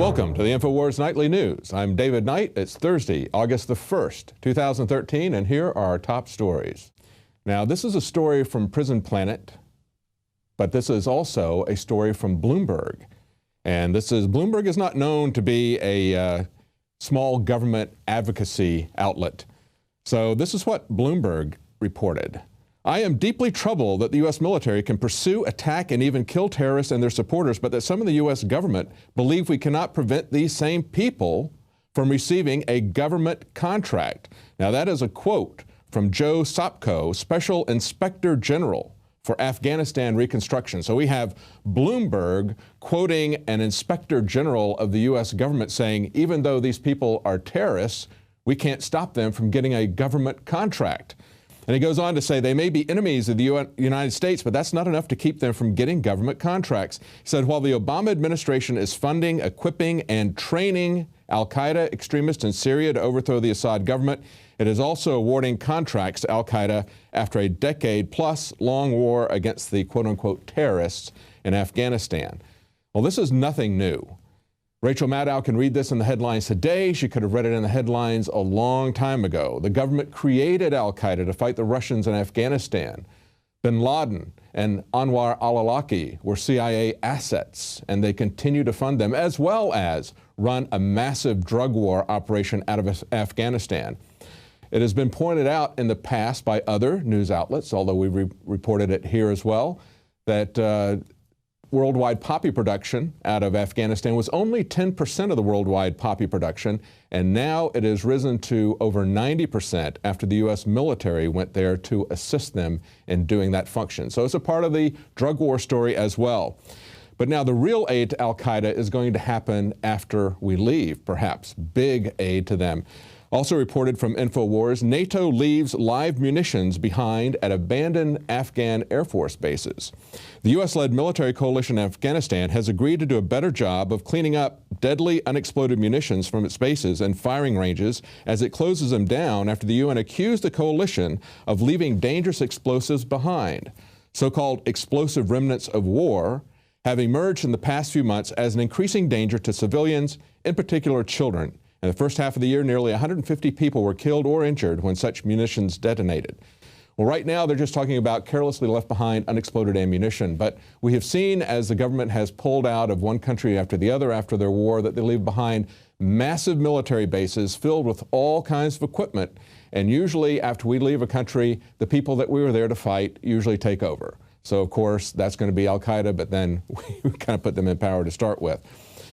Welcome to the InfoWars Nightly News. I'm David Knight. It's Thursday, August the 1st, 2013, and here are our top stories. Now, this is a story from Prison Planet, but this is also a story from Bloomberg. And Bloomberg is not known to be a small government advocacy outlet. So this is what Bloomberg reported. I am deeply troubled that the U.S. military can pursue, attack, and even kill terrorists and their supporters, but that some of the U.S. government believe we cannot prevent these same people from receiving a government contract. Now, that is a quote from Joe Sopko, Special Inspector General for Afghanistan Reconstruction. So we have Bloomberg quoting an Inspector General of the U.S. government saying, even though these people are terrorists, we can't stop them from getting a government contract. And he goes on to say they may be enemies of the United States, but that's not enough to keep them from getting government contracts. He said while the Obama administration is funding, equipping, and training al-Qaeda extremists in Syria to overthrow the Assad government, it is also awarding contracts to al-Qaeda after a decade-plus long war against the quote-unquote terrorists in Afghanistan. Well, this is nothing new. Rachel Maddow can read this in the headlines today. She could have read it in the headlines a long time ago. The government created al-Qaeda to fight the Russians in Afghanistan. Bin Laden and Anwar al-Awlaki were CIA assets, and they continue to fund them, as well as run a massive drug war operation out of Afghanistan. It has been pointed out in the past by other news outlets, although we reported it here as well, that worldwide poppy production out of Afghanistan was only 10% of the worldwide poppy production, and now it has risen to over 90% after the U.S. military went there to assist them in doing that function. So it's a part of the drug war story as well. But now the real aid to al-Qaeda is going to happen after we leave, perhaps big aid to them. Also reported from InfoWars, NATO leaves live munitions behind at abandoned Afghan Air Force bases. The U.S.-led military coalition in Afghanistan has agreed to do a better job of cleaning up deadly unexploded munitions from its bases and firing ranges as it closes them down after the UN accused the coalition of leaving dangerous explosives behind. So-called explosive remnants of war have emerged in the past few months as an increasing danger to civilians, in particular children. In the first half of the year, nearly 150 people were killed or injured when such munitions detonated. Well, right now, they're just talking about carelessly left behind unexploded ammunition. But we have seen, as the government has pulled out of one country after the other after their war, that they leave behind massive military bases filled with all kinds of equipment. And usually, after we leave a country, the people that we were there to fight usually take over. So, of course, that's going to be al-Qaeda, but then we kind of put them in power to start with.